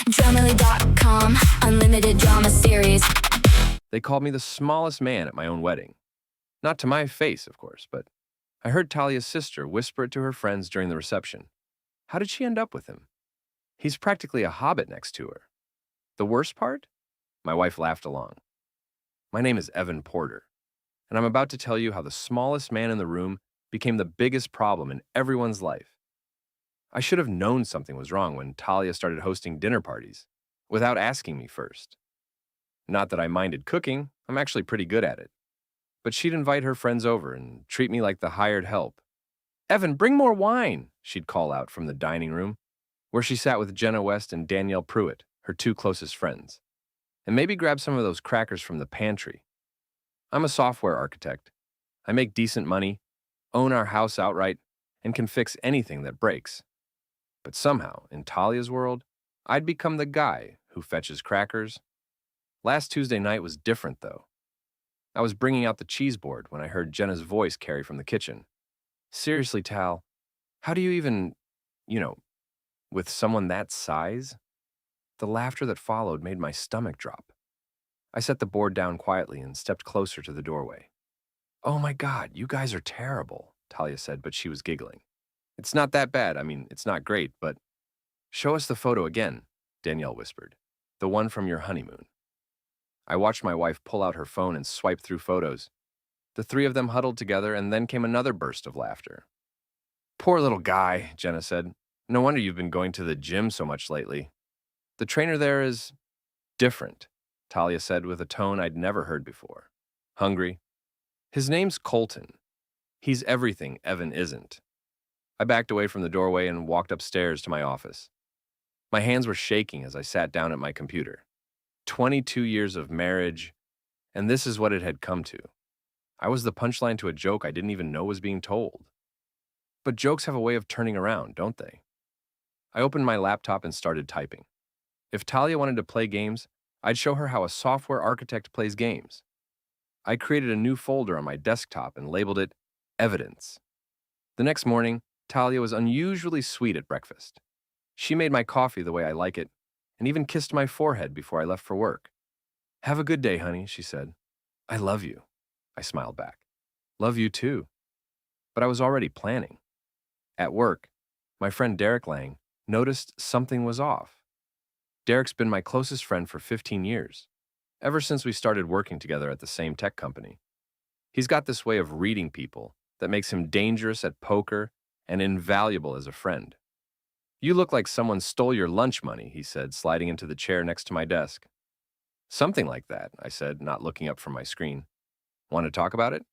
Dramily.com, unlimited drama series. They called me the smallest man at my own wedding. Not to my face, of course, but I heard Talia's sister whisper it to her friends during the reception. How did she end up with him? He's practically a hobbit next to her. The worst part? My wife laughed along. My name is Evan Porter, and I'm about to tell you how the smallest man in the room became the biggest problem in everyone's life. I should have known something was wrong when Talia started hosting dinner parties, without asking me first. Not that I minded cooking, I'm actually pretty good at it. But she'd invite her friends over and treat me like the hired help. "Evan, bring more wine," she'd call out from the dining room, where she sat with Jenna West and Danielle Pruitt, her two closest friends. And maybe grab some of those crackers from the pantry. I'm a software architect. I make decent money, own our house outright, and can fix anything that breaks. But somehow, in Talia's world, I'd become the guy who fetches crackers. Last Tuesday night was different, though. I was bringing out the cheese board when I heard Jenna's voice carry from the kitchen. "Seriously, Tal, how do you even, with someone that size?" The laughter that followed made my stomach drop. I set the board down quietly and stepped closer to the doorway. "Oh my God, you guys are terrible," Talia said, but she was giggling. "It's not that bad. I mean, it's not great, but..." "Show us the photo again," Danielle whispered. "The one from your honeymoon." I watched my wife pull out her phone and swipe through photos. The three of them huddled together, and then came another burst of laughter. "Poor little guy," Jenna said. "No wonder you've been going to the gym so much lately." "The trainer there is different," Talia said with a tone I'd never heard before. "Hungry. His name's Colton. He's everything Evan isn't." I backed away from the doorway and walked upstairs to my office. My hands were shaking as I sat down at my computer. 22 years of marriage, and this is what it had come to. I was the punchline to a joke I didn't even know was being told. But jokes have a way of turning around, don't they? I opened my laptop and started typing. If Talia wanted to play games, I'd show her how a software architect plays games. I created a new folder on my desktop and labeled it Evidence. The next morning, Talia was unusually sweet at breakfast. She made my coffee the way I like it, and even kissed my forehead before I left for work. "Have a good day, honey," she said. "I love you," I smiled back. "Love you too." But I was already planning. At work, my friend Derek Lang noticed something was off. Derek's been my closest friend for 15 years, ever since we started working together at the same tech company. He's got this way of reading people that makes him dangerous at poker and invaluable as a friend. "You look like someone stole your lunch money," he said, sliding into the chair next to my desk. "Something like that," I said, not looking up from my screen. "Want to talk about it?"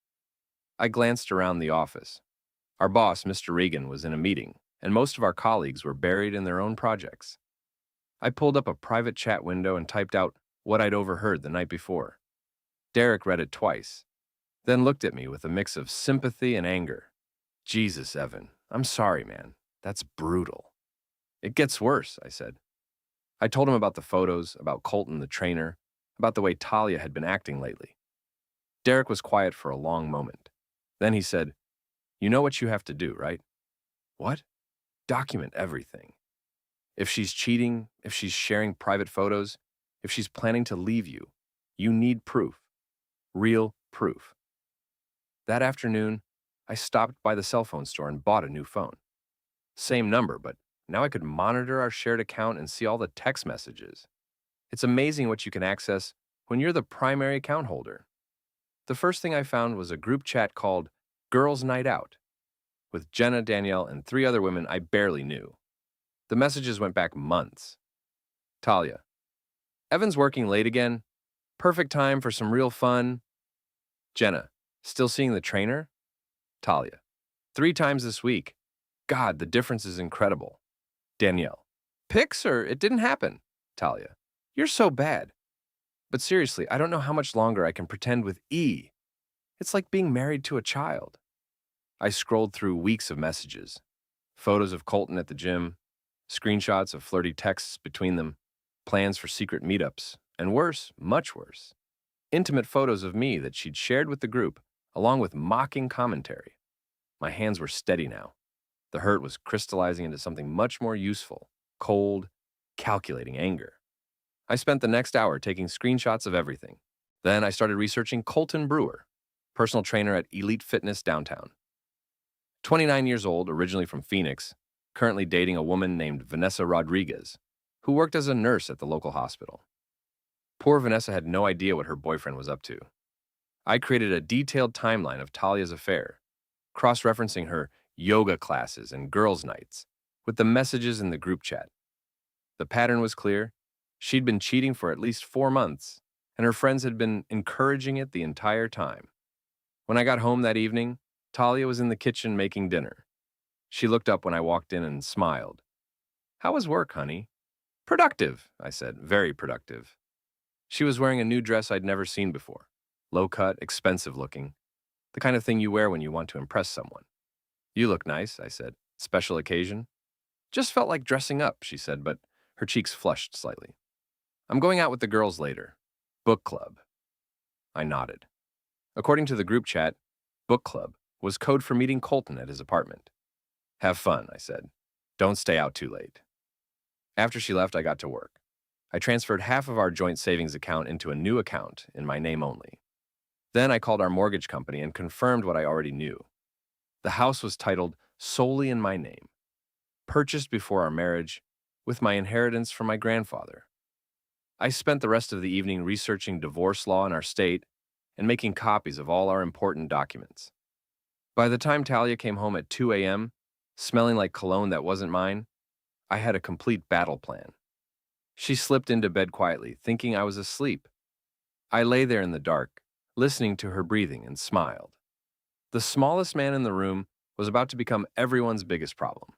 I glanced around the office. Our boss, Mr. Regan, was in a meeting, and most of our colleagues were buried in their own projects. I pulled up a private chat window and typed out what I'd overheard the night before. Derek read it twice, then looked at me with a mix of sympathy and anger. "Jesus, Evan, I'm sorry, man. That's brutal." "It gets worse," I said. I told him about the photos, about Colton the trainer, about the way Talia had been acting lately. Derek was quiet for a long moment. Then he said, "You know what you have to do, right?" "What?" "Document everything. If she's cheating, if she's sharing private photos, if she's planning to leave you, you need proof. Real proof." That afternoon, I stopped by the cell phone store and bought a new phone. Same number, but now I could monitor our shared account and see all the text messages. It's amazing what you can access when you're the primary account holder. The first thing I found was a group chat called Girls Night Out, with Jenna, Danielle, and 3 other women I barely knew. The messages went back months. Talia: "Evan's working late again. Perfect time for some real fun." Jenna: "Still seeing the trainer?" Talia: "3 times this week. God, the difference is incredible." Danielle: "Pics or it didn't happen?" Talia: "You're so bad. But seriously, I don't know how much longer I can pretend with E. It's like being married to a child." I scrolled through weeks of messages. Photos of Colton at the gym, screenshots of flirty texts between them, plans for secret meetups, and worse, much worse, intimate photos of me that she'd shared with the group, along with mocking commentary. My hands were steady now. The hurt was crystallizing into something much more useful, cold, calculating anger. I spent the next hour taking screenshots of everything. Then I started researching Colton Brewer, personal trainer at Elite Fitness downtown. 29 years old, originally from Phoenix, currently dating a woman named Vanessa Rodriguez, who worked as a nurse at the local hospital. Poor Vanessa had no idea what her boyfriend was up to. I created a detailed timeline of Talia's affair, cross-referencing her yoga classes and girls' nights with the messages in the group chat. The pattern was clear. She'd been cheating for at least 4 months, and her friends had been encouraging it the entire time. When I got home that evening, Talia was in the kitchen making dinner. She looked up when I walked in and smiled. "How was work, honey?" "Productive," I said, "very productive." She was wearing a new dress I'd never seen before. Low-cut, expensive looking. The kind of thing you wear when you want to impress someone. "You look nice," I said. "Special occasion?" "Just felt like dressing up," she said, but her cheeks flushed slightly. "I'm going out with the girls later. Book club." I nodded. According to the group chat, book club was code for meeting Colton at his apartment. "Have fun," I said. "Don't stay out too late." After she left, I got to work. I transferred half of our joint savings account into a new account in my name only. Then I called our mortgage company and confirmed what I already knew. The house was titled solely in my name, purchased before our marriage, with my inheritance from my grandfather. I spent the rest of the evening researching divorce law in our state and making copies of all our important documents. By the time Talia came home at 2 a.m., smelling like cologne that wasn't mine, I had a complete battle plan. She slipped into bed quietly, thinking I was asleep. I lay there in the dark, listening to her breathing, and smiled. The smallest man in the room was about to become everyone's biggest problem.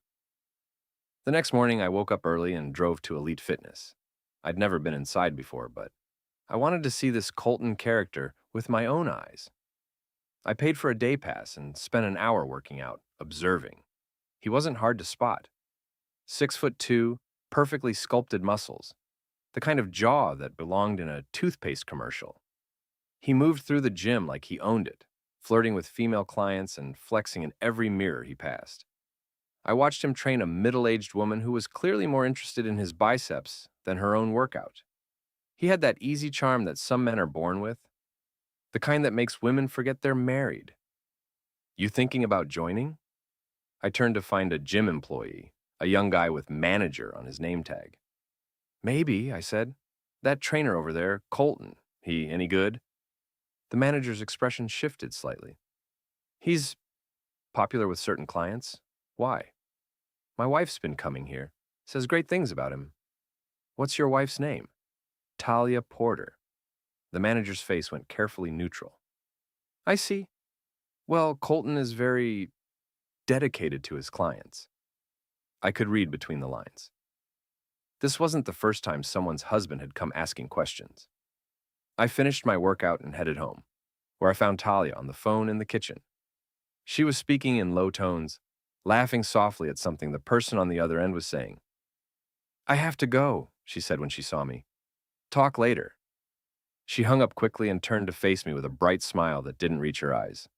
The next morning, I woke up early and drove to Elite Fitness. I'd never been inside before, but I wanted to see this Colton character with my own eyes. I paid for a day pass and spent an hour working out, observing. He wasn't hard to spot. 6'2", perfectly sculpted muscles, the kind of jaw that belonged in a toothpaste commercial. He moved through the gym like he owned it, flirting with female clients and flexing in every mirror he passed. I watched him train a middle-aged woman who was clearly more interested in his biceps than her own workout. He had that easy charm that some men are born with, the kind that makes women forget they're married. "You thinking about joining?" I turned to find a gym employee, a young guy with manager on his name tag. "Maybe," I said. "That trainer over there, Colton, he any good?" The manager's expression shifted slightly. "He's popular with certain clients. Why?" "My wife's been coming here. Says great things about him." "What's your wife's name?" "Talia Porter." The manager's face went carefully neutral. "I see. Well, Colton is very dedicated to his clients." I could read between the lines. This wasn't the first time someone's husband had come asking questions. I finished my workout and headed home, where I found Talia on the phone in the kitchen. She was speaking in low tones, laughing softly at something the person on the other end was saying. "I have to go," she said when she saw me. "Talk later." She hung up quickly and turned to face me with a bright smile that didn't reach her eyes.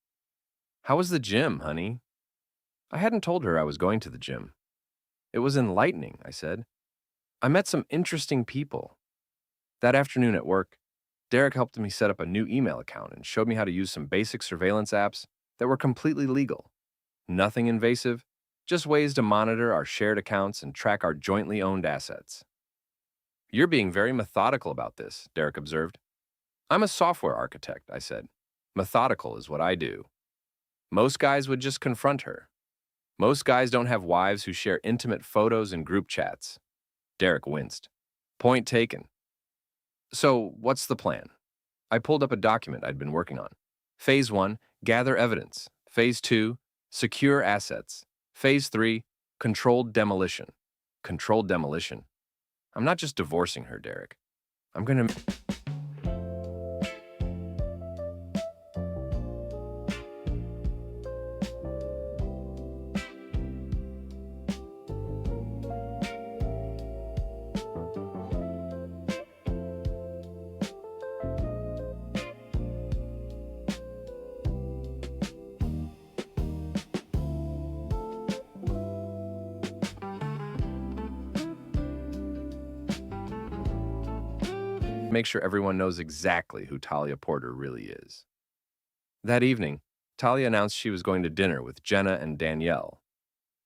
"How was the gym, honey?" I hadn't told her I was going to the gym. "It was enlightening," I said. "I met some interesting people." That afternoon at work, Derek helped me set up a new email account and showed me how to use some basic surveillance apps that were completely legal. Nothing invasive, just ways to monitor our shared accounts and track our jointly owned assets. "You're being very methodical about this," Derek observed. "I'm a software architect," I said. "Methodical is what I do." Most guys would just confront her. Most guys don't have wives who share intimate photos in group chats. Derek winced. "Point taken." "So, what's the plan?" I pulled up a document I'd been working on. Phase 1, gather evidence. Phase 2, secure assets. Phase 3, controlled demolition. Controlled demolition. I'm not just divorcing her, Derek. I'm going to... Make sure everyone knows exactly who Talia Porter really is. That evening, Talia announced she was going to dinner with Jenna and Danielle.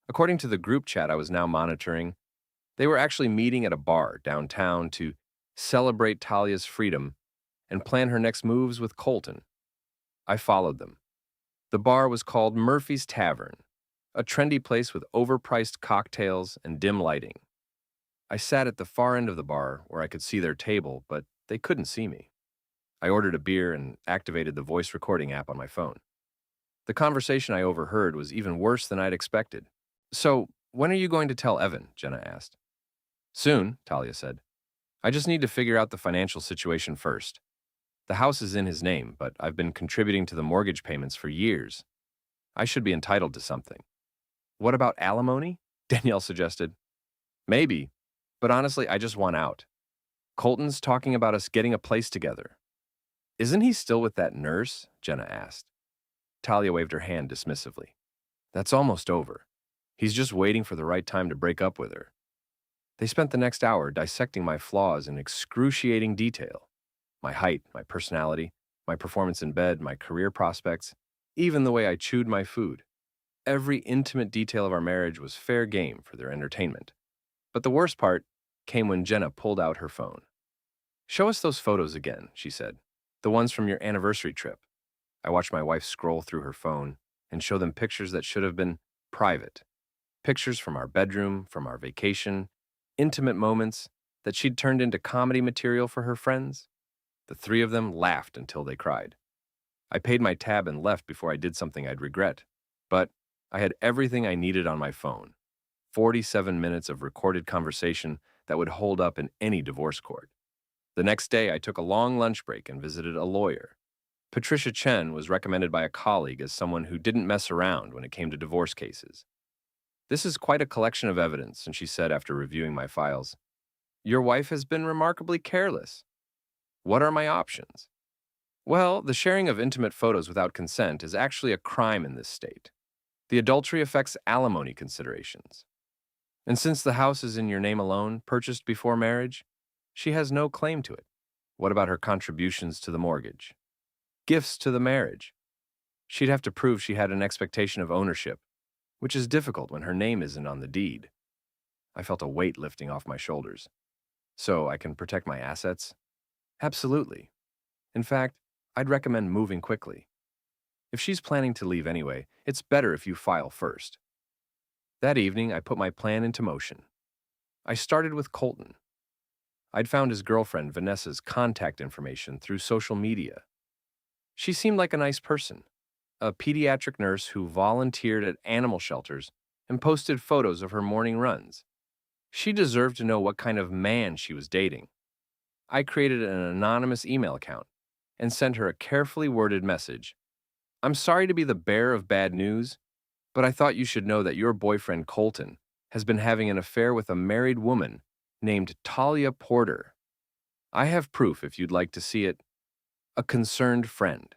According to the group chat I was now monitoring, they were actually meeting at a bar downtown to celebrate Talia's freedom and plan her next moves with Colton. I followed them. The bar was called Murphy's Tavern, a trendy place with overpriced cocktails and dim lighting. I sat at the far end of the bar where I could see their table, but they couldn't see me. I ordered a beer and activated the voice recording app on my phone. The conversation I overheard was even worse than I'd expected. "So, when are you going to tell Evan?" Jenna asked. "Soon," Talia said. "I just need to figure out the financial situation first. The house is in his name, but I've been contributing to the mortgage payments for years. I should be entitled to something." "What about alimony?" Danielle suggested. "Maybe, but honestly, I just want out. Colton's talking about us getting a place together." "Isn't he still with that nurse?" Jenna asked. Talia waved her hand dismissively. "That's almost over. He's just waiting for the right time to break up with her." They spent the next hour dissecting my flaws in excruciating detail. My height, my personality, my performance in bed, my career prospects, even the way I chewed my food. Every intimate detail of our marriage was fair game for their entertainment. But the worst part came when Jenna pulled out her phone. "Show us those photos again," she said. "The ones from your anniversary trip." I watched my wife scroll through her phone and show them pictures that should have been private. Pictures from our bedroom, from our vacation, intimate moments that she'd turned into comedy material for her friends. The three of them laughed until they cried. I paid my tab and left before I did something I'd regret. But I had everything I needed on my phone. 47 minutes of recorded conversation that would hold up in any divorce court. The next day, I took a long lunch break and visited a lawyer. Patricia Chen was recommended by a colleague as someone who didn't mess around when it came to divorce cases. "This is quite a collection of evidence," and she said after reviewing my files. "Your wife has been remarkably careless. What are my options?" "Well, the sharing of intimate photos without consent is actually a crime in this state. The adultery affects alimony considerations. And since the house is in your name alone, purchased before marriage, she has no claim to it. What about her contributions to the mortgage? Gifts to the marriage? She'd have to prove she had an expectation of ownership, which is difficult when her name isn't on the deed." I felt a weight lifting off my shoulders. "So I can protect my assets?" "Absolutely. In fact, I'd recommend moving quickly. If she's planning to leave anyway, it's better if you file first." That evening, I put my plan into motion. I started with Colton. I'd found his girlfriend Vanessa's contact information through social media. She seemed like a nice person, a pediatric nurse who volunteered at animal shelters and posted photos of her morning runs. She deserved to know what kind of man she was dating. I created an anonymous email account and sent her a carefully worded message. "I'm sorry to be the bearer of bad news, but I thought you should know that your boyfriend Colton has been having an affair with a married woman named Talia Porter. I have proof if you'd like to see it. A concerned friend."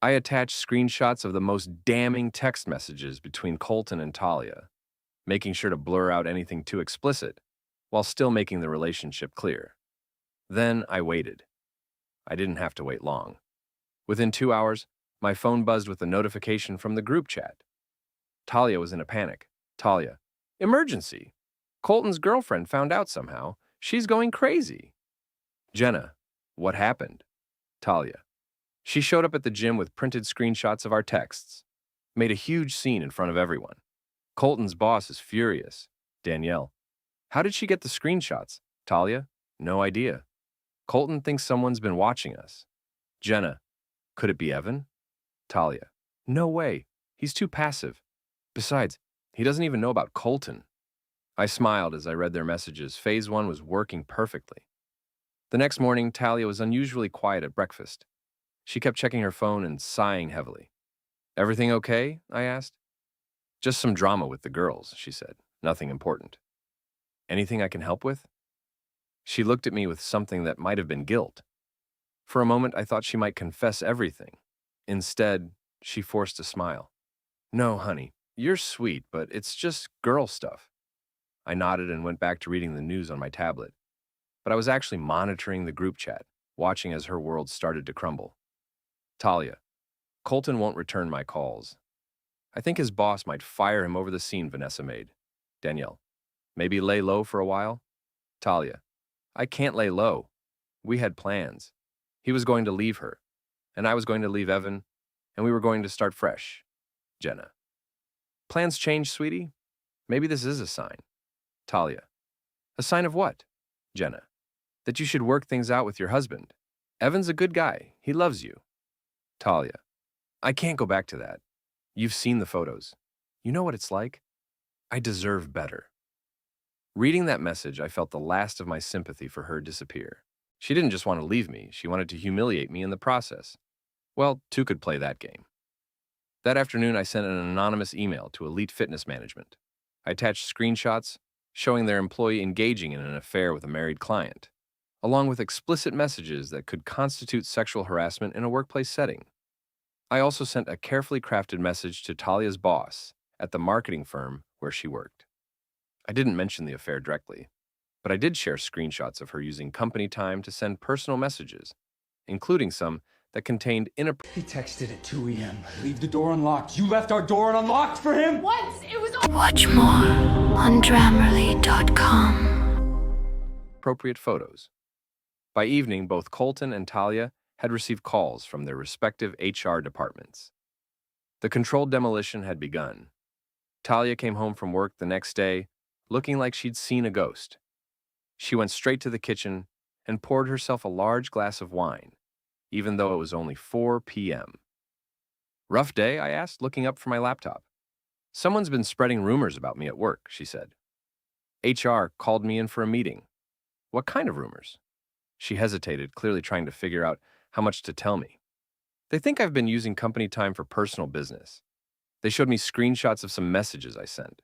I attached screenshots of the most damning text messages between Colton and Talia, making sure to blur out anything too explicit, while still making the relationship clear. Then I waited. I didn't have to wait long. Within 2 hours, my phone buzzed with a notification from the group chat. Talia was in a panic. "Talia, emergency! Colton's girlfriend found out somehow. She's going crazy." "Jenna, what happened?" "Talia, she showed up at the gym with printed screenshots of our texts. Made a huge scene in front of everyone. Colton's boss is furious." "Danielle, how did she get the screenshots?" "Talia, no idea. Colton thinks someone's been watching us." "Jenna, could it be Evan?" "Talia, no way. He's too passive. Besides, he doesn't even know about Colton." I smiled as I read their messages. Phase 1 was working perfectly. The next morning, Talia was unusually quiet at breakfast. She kept checking her phone and sighing heavily. "Everything okay?" I asked. "Just some drama with the girls," she said. "Nothing important." "Anything I can help with?" She looked at me with something that might have been guilt. For a moment, I thought she might confess everything. Instead, she forced a smile. "No, honey, you're sweet, but it's just girl stuff." I nodded and went back to reading the news on my tablet. but I was actually monitoring the group chat, watching as her world started to crumble. Talia, Colton won't return my calls. I think his boss might fire him over the scene Vanessa made. Danielle, maybe lay low for a while? Talia, I can't lay low. We had plans. He was going to leave her, and I was going to leave Evan, and we were going to start fresh. Jenna, plans change, sweetie? Maybe this is a sign. Talia, a sign of what? Jenna, that you should work things out with your husband. Evan's a good guy. He loves you. Talia, I can't go back to that. You've seen the photos. You know what it's like? I deserve better. Reading that message, I felt the last of my sympathy for her disappear. She didn't just want to leave me, she wanted to humiliate me in the process. Well, two could play that game. That afternoon, I sent an anonymous email to Elite Fitness Management. I attached screenshots showing their employee engaging in an affair with a married client, along with explicit messages that could constitute sexual harassment in a workplace setting. I also sent a carefully crafted message to Talia's boss at the marketing firm where she worked. I didn't mention the affair directly, but I did share screenshots of her using company time to send personal messages, including some that contained inappropriate. He texted at 2 a.m. Leave the door unlocked. You left our door unlocked for him? Once it was Watch more on Grammarly.com. Photos. By evening, both Colton and Talia had received calls from their respective HR departments. The controlled demolition had begun. Talia came home from work the next day, looking like she'd seen a ghost. She went straight to the kitchen and poured herself a large glass of wine, even though it was only 4 p.m. Rough day, I asked, looking up from my laptop. Someone's been spreading rumors about me at work, she said. HR called me in for a meeting. What kind of rumors? She hesitated, clearly trying to figure out how much to tell me. They think I've been using company time for personal business. They showed me screenshots of some messages I sent.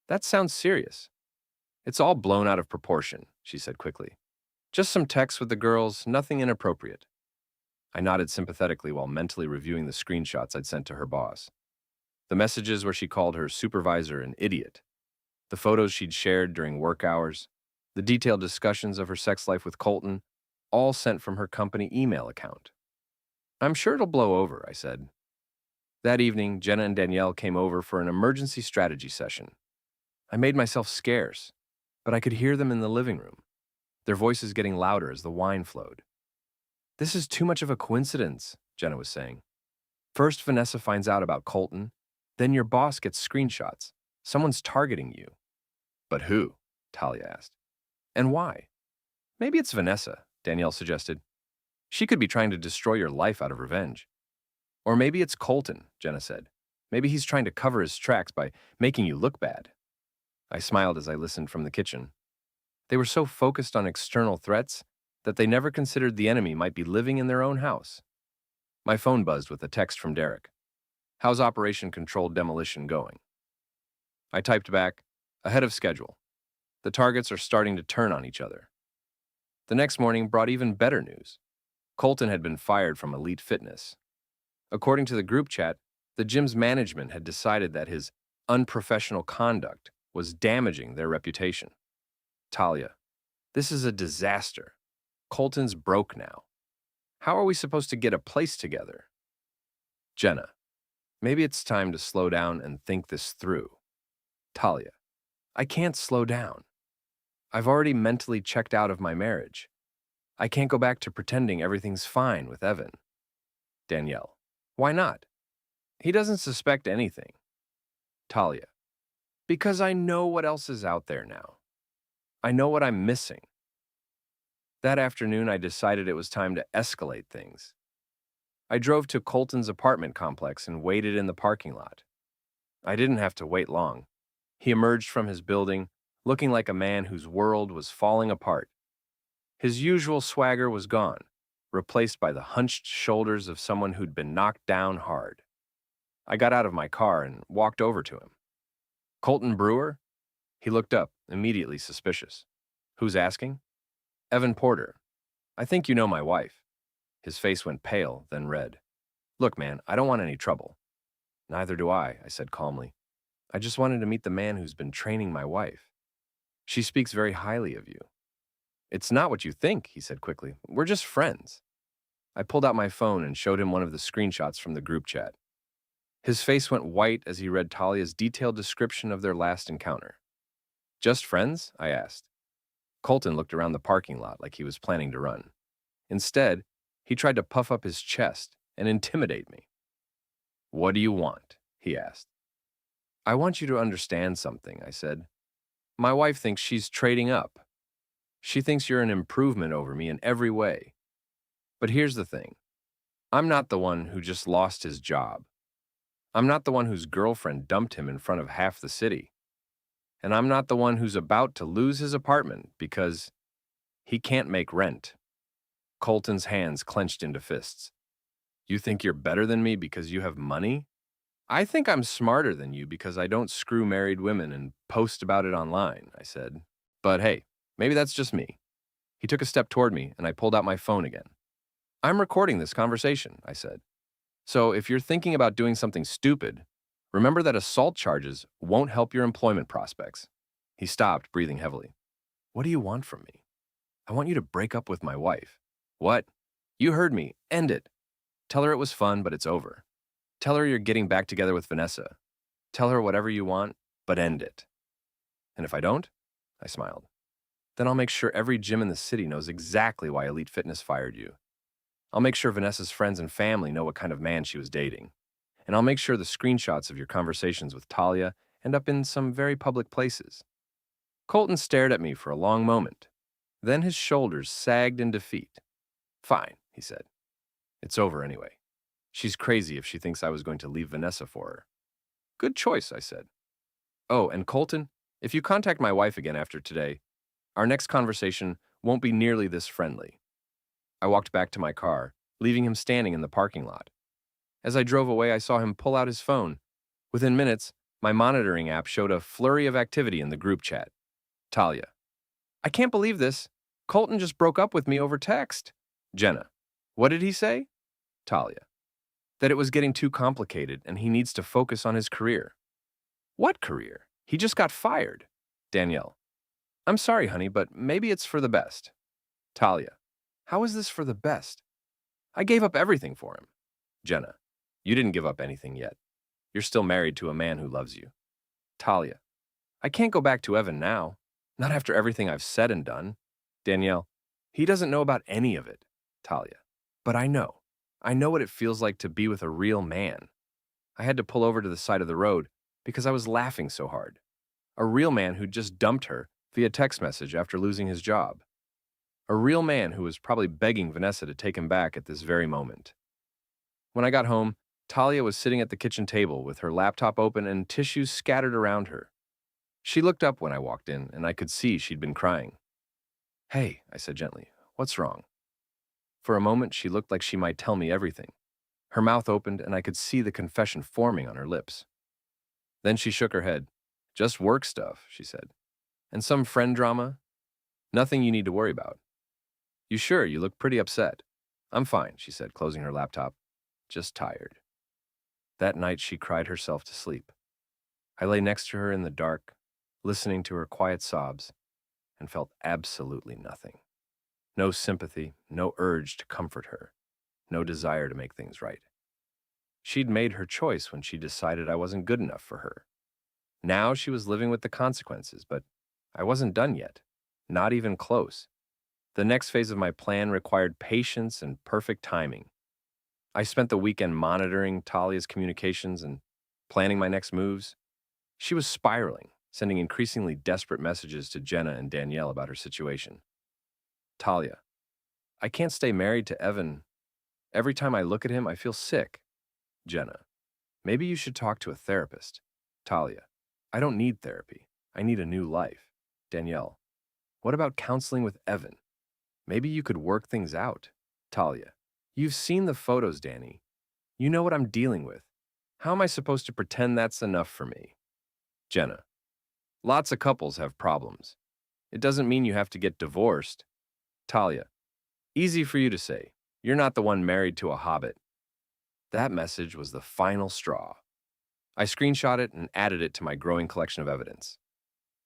That sounds serious. It's all blown out of proportion, she said quickly. Just some texts with the girls, nothing inappropriate. I nodded sympathetically while mentally reviewing the screenshots I'd sent to her boss. The messages where she called her supervisor an idiot, the photos she'd shared during work hours, the detailed discussions of her sex life with Colton, all sent from her company email account. I'm sure it'll blow over, I said. That evening, Jenna and Danielle came over for an emergency strategy session. I made myself scarce, but I could hear them in the living room, their voices getting louder as the wine flowed. This is too much of a coincidence, Jenna was saying. First, Vanessa finds out about Colton, then your boss gets screenshots. Someone's targeting you. But who? Talia asked. And why? Maybe it's Vanessa, Danielle suggested. She could be trying to destroy your life out of revenge. Or maybe it's Colton, Jenna said. Maybe he's trying to cover his tracks by making you look bad. I smiled as I listened from the kitchen. They were so focused on external threats that they never considered the enemy might be living in their own house. My phone buzzed with a text from Derek. How's Operation Controlled Demolition going? I typed back, ahead of schedule. The targets are starting to turn on each other. The next morning brought even better news. Colton had been fired from Elite Fitness. According to the group chat, the gym's management had decided that his unprofessional conduct was damaging their reputation. Talia, this is a disaster. Colton's broke now. How are we supposed to get a place together? Jenna, maybe it's time to slow down and think this through. Talia, I can't slow down. I've already mentally checked out of my marriage. I can't go back to pretending everything's fine with Evan. Danielle, why not? He doesn't suspect anything. Talia, because I know what else is out there now. I know what I'm missing. That afternoon, I decided it was time to escalate things. I drove to Colton's apartment complex and waited in the parking lot. I didn't have to wait long. He emerged from his building, looking like a man whose world was falling apart. His usual swagger was gone, replaced by the hunched shoulders of someone who'd been knocked down hard. I got out of my car and walked over to him. Colton Brewer? He looked up, immediately suspicious. Who's asking? Evan Porter. I think you know my wife. His face went pale, then red. Look, man, I don't want any trouble. Neither do I said calmly. I just wanted to meet the man who's been training my wife. She speaks very highly of you. It's not what you think, he said quickly. We're just friends. I pulled out my phone and showed him one of the screenshots from the group chat. His face went white as he read Talia's detailed description of their last encounter. Just friends? I asked. Colton looked around the parking lot like he was planning to run. Instead, he tried to puff up his chest and intimidate me. What do you want? He asked. I want you to understand something, I said. My wife thinks she's trading up. She thinks you're an improvement over me in every way. But here's the thing. I'm not the one who just lost his job. I'm not the one whose girlfriend dumped him in front of half the city. And I'm not the one who's about to lose his apartment because he can't make rent. Colton's hands clenched into fists. You think you're better than me because you have money? I think I'm smarter than you because I don't screw married women and post about it online, I said. But hey, maybe that's just me. He took a step toward me and I pulled out my phone again. I'm recording this conversation, I said. So if you're thinking about doing something stupid, remember that assault charges won't help your employment prospects. He stopped, breathing heavily. What do you want from me? I want you to break up with my wife. What? You heard me. End it. Tell her it was fun, but it's over. Tell her you're getting back together with Vanessa. Tell her whatever you want, but end it. And if I don't? I smiled. Then I'll make sure every gym in the city knows exactly why Elite Fitness fired you. I'll make sure Vanessa's friends and family know what kind of man she was dating. And I'll make sure the screenshots of your conversations with Talia end up in some very public places. Colton stared at me for a long moment. Then his shoulders sagged in defeat. Fine, he said. It's over anyway. She's crazy if she thinks I was going to leave Vanessa for her. Good choice, I said. Oh, and Colton, if you contact my wife again after today, our next conversation won't be nearly this friendly. I walked back to my car, leaving him standing in the parking lot. As I drove away, I saw him pull out his phone. Within minutes, my monitoring app showed a flurry of activity in the group chat. Talia. I can't believe this. Colton just broke up with me over text. Jenna. What did he say? Talia. That it was getting too complicated and he needs to focus on his career. What career? He just got fired. Danielle. I'm sorry, honey, but maybe it's for the best. Talia. How is this for the best? I gave up everything for him. Jenna. You didn't give up anything yet. You're still married to a man who loves you. Talia. I can't go back to Evan now. Not after everything I've said and done. Danielle. He doesn't know about any of it. Talia. But I know. I know what it feels like to be with a real man. I had to pull over to the side of the road because I was laughing so hard. A real man who just dumped her via text message after losing his job. A real man who was probably begging Vanessa to take him back at this very moment. When I got home, Talia was sitting at the kitchen table with her laptop open and tissues scattered around her. She looked up when I walked in, and I could see she'd been crying. Hey, I said gently, what's wrong? For a moment, she looked like she might tell me everything. Her mouth opened, and I could see the confession forming on her lips. Then she shook her head. Just work stuff, she said. And some friend drama? Nothing you need to worry about. You sure? You look pretty upset. I'm fine, she said, closing her laptop. Just tired. That night, she cried herself to sleep. I lay next to her in the dark, listening to her quiet sobs, and felt absolutely nothing. No sympathy, no urge to comfort her, no desire to make things right. She'd made her choice when she decided I wasn't good enough for her. Now she was living with the consequences, but I wasn't done yet, not even close. The next phase of my plan required patience and perfect timing. I spent the weekend monitoring Talia's communications and planning my next moves. She was spiraling, sending increasingly desperate messages to Jenna and Danielle about her situation. Talia, I can't stay married to Evan. Every time I look at him, I feel sick. Jenna, maybe you should talk to a therapist. Talia, I don't need therapy. I need a new life. Danielle, what about counseling with Evan? Maybe you could work things out. Talia, you've seen the photos, Danny. You know what I'm dealing with. How am I supposed to pretend that's enough for me? Jenna, lots of couples have problems. It doesn't mean you have to get divorced. Talia, easy for you to say. You're not the one married to a hobbit. That message was the final straw. I screenshot it and added it to my growing collection of evidence.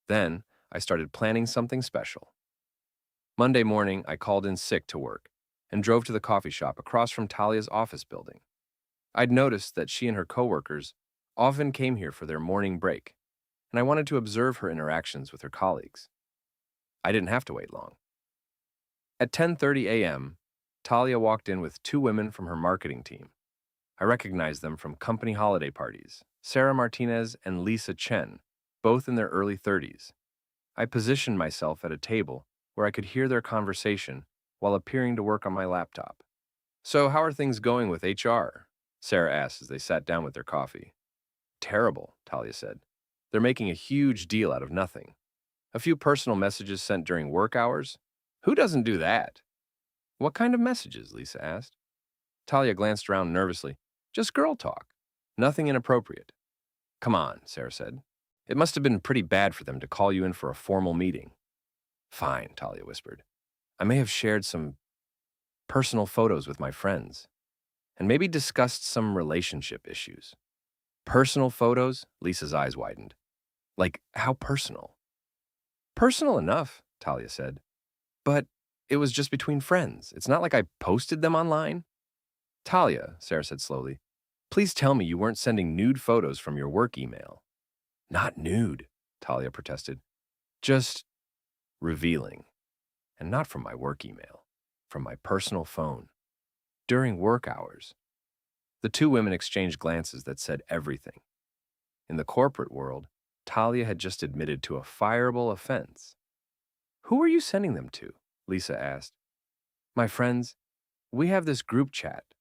Then, I started planning something special. Monday morning, I called in sick to work and drove to the coffee shop across from Talia's office building. I'd noticed that she and her coworkers often came here for their morning break, and I wanted to observe her interactions with her colleagues. I didn't have to wait long. At 10:30 a.m., Talia walked in with two women from her marketing team. I recognized them from company holiday parties, Sarah Martinez and Lisa Chen, both in their early 30s. I positioned myself at a table where I could hear their conversation while appearing to work on my laptop. "So, how are things going with HR?" Sarah asked as they sat down with their coffee. "Terrible," Talia said. "They're making a huge deal out of nothing. A few personal messages sent during work hours? Who doesn't do that?" "What kind of messages?" Lisa asked. Talia glanced around nervously. "Just girl talk. Nothing inappropriate." "Come on," Sarah said. "It must have been pretty bad for them to call you in for a formal meeting." "Fine," Talia whispered. "I may have shared some personal photos with my friends, and maybe discussed some relationship issues." "Personal photos?" Lisa's eyes widened. "Like, how personal?" "Personal enough," Talia said. "But it was just between friends. It's not like I posted them online." "Talia," Sarah said slowly, "please tell me you weren't sending nude photos from your work email." "Not nude," Talia protested. "Just revealing. And not from my work email. From my personal phone. During work hours." The two women exchanged glances that said everything. In the corporate world, Talia had just admitted to a fireable offense. "Who are you sending them to?" Lisa asked. "My friends, we have this group chat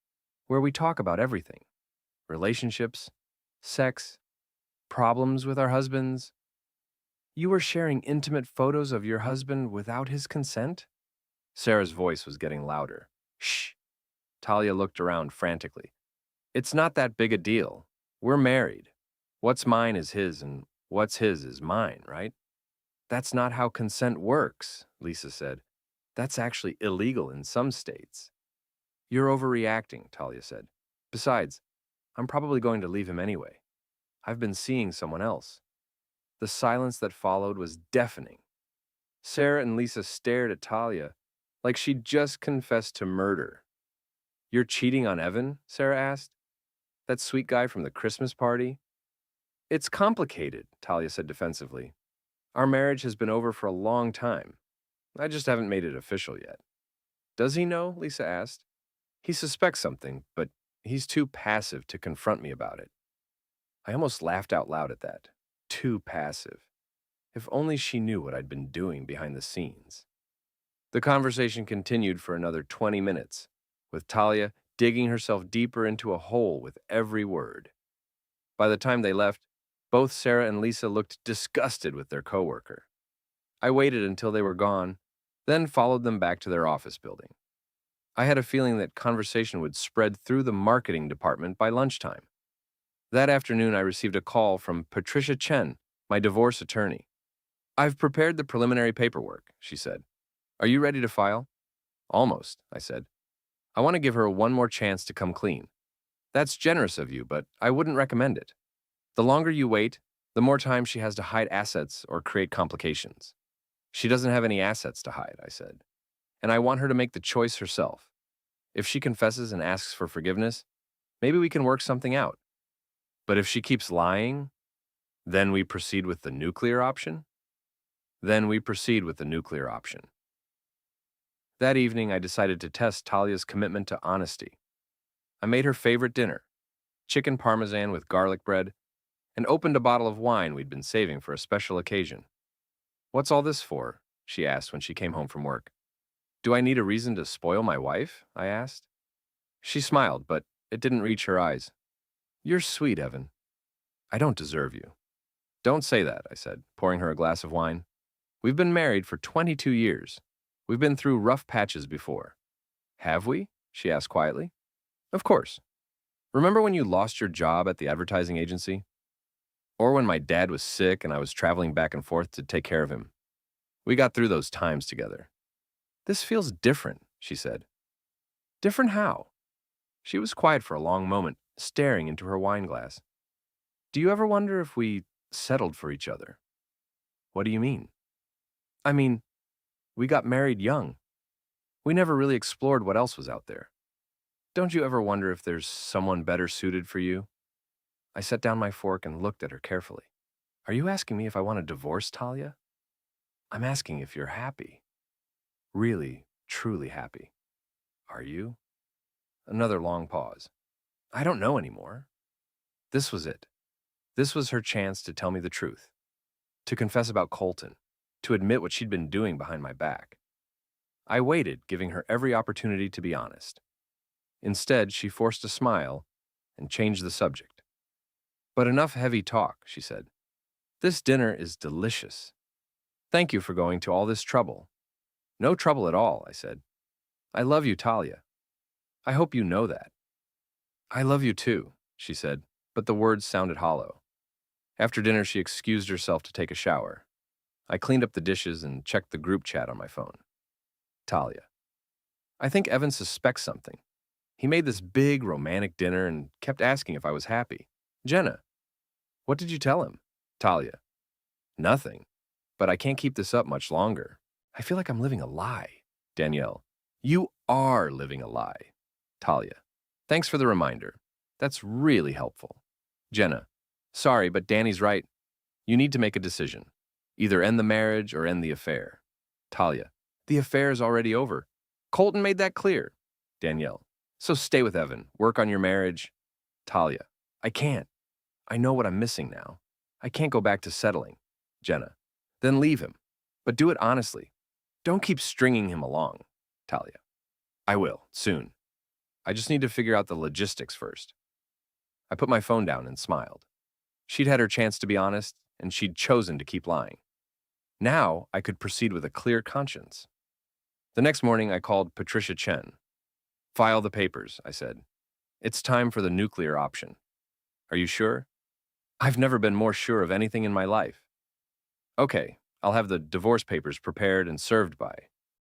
where we talk about everything. Relationships, sex, problems with our husbands." "You were sharing intimate photos of your husband without his consent?" Sarah's voice was getting louder. "Shh." Talia looked around frantically. "It's not that big a deal. We're married. What's mine is his, and what's his is mine, right?" "That's not how consent works," Lisa said. "That's actually illegal in some states." "You're overreacting," Talia said. "Besides, I'm probably going to leave him anyway. I've been seeing someone else." The silence that followed was deafening. Sarah and Lisa stared at Talia like she'd just confessed to murder. "You're cheating on Evan?" Sarah asked. "That sweet guy from the Christmas party?" "It's complicated," Talia said defensively. "Our marriage has been over for a long time. I just haven't made it official yet." "Does he know?" Lisa asked. "He suspects something, but he's too passive to confront me about it." I almost laughed out loud at that. Too passive. If only she knew what I'd been doing behind the scenes. The conversation continued for another 20 minutes, with Talia digging herself deeper into a hole with every word. By the time they left, both Sarah and Lisa looked disgusted with their coworker. I waited until they were gone, then followed them back to their office building. I had a feeling that conversation would spread through the marketing department by lunchtime. That afternoon, I received a call from Patricia Chen, my divorce attorney. "I've prepared the preliminary paperwork," she said. "Are you ready to file?" "Almost," I said. "I want to give her one more chance to come clean." "That's generous of you, but I wouldn't recommend it. The longer you wait, the more time she has to hide assets or create complications." "She doesn't have any assets to hide," I said. "And I want her to make the choice herself. If she confesses and asks for forgiveness, maybe we can work something out. But if she keeps lying, then we proceed with the nuclear option?" "Then we proceed with the nuclear option." That evening, I decided to test Talia's commitment to honesty. I made her favorite dinner, chicken parmesan with garlic bread, and opened a bottle of wine we'd been saving for a special occasion. "What's all this for?" she asked when she came home from work. "Do I need a reason to spoil my wife?" I asked. She smiled, but it didn't reach her eyes. "You're sweet, Evan. I don't deserve you." "Don't say that," I said, pouring her a glass of wine. "We've been married for 22 years. We've been through rough patches before." "Have we?" she asked quietly. "Of course. Remember when you lost your job at the advertising agency? Or when my dad was sick and I was traveling back and forth to take care of him? We got through those times together." "This feels different," she said. "Different how?" She was quiet for a long moment, staring into her wine glass. "Do you ever wonder if we settled for each other?" "What do you mean?" "I mean, We got married young. We never really explored what else was out there. Don't you ever wonder if there's someone better suited for you? I set down my fork and looked at her carefully. Are you asking me if I want to divorce Talia? I'm asking if you're happy. Really, truly happy. Are you? Another long pause. I don't know anymore. This was it. This was her chance to tell me the truth, to confess about Colton, to admit what she'd been doing behind my back. I waited, giving her every opportunity to be honest. Instead, she forced a smile and changed the subject. But enough heavy talk, she said. This dinner is delicious. Thank you for going to all this trouble. No trouble at all, I said. I love you, Talia. I hope you know that. I love you too, she said, but the words sounded hollow. After dinner, she excused herself to take a shower. I cleaned up the dishes and checked the group chat on my phone. Talia. I think Evan suspects something. He made this big romantic dinner and kept asking if I was happy. Jenna. What did you tell him? Talia. Nothing. But I can't keep this up much longer. I feel like I'm living a lie. Danielle. You are living a lie. Talia. Thanks for the reminder. That's really helpful. Jenna. Sorry, but Danny's right. You need to make a decision. Either end the marriage or end the affair. Talia. The affair is already over. Colton made that clear. Danielle. So stay with Evan. Work on your marriage. Talia. I can't. I know what I'm missing now. I can't go back to settling. Jenna. Then leave him. But do it honestly. Don't keep stringing him along. Talia. I will, soon. I just need to figure out the logistics first. I put my phone down and smiled. She'd had her chance to be honest, and she'd chosen to keep lying. Now I could proceed with a clear conscience. The next morning, I called Patricia Chen. File the papers, I said. It's time for the nuclear option. Are you sure? I've never been more sure of anything in my life. Okay, I'll have the divorce papers prepared and served by.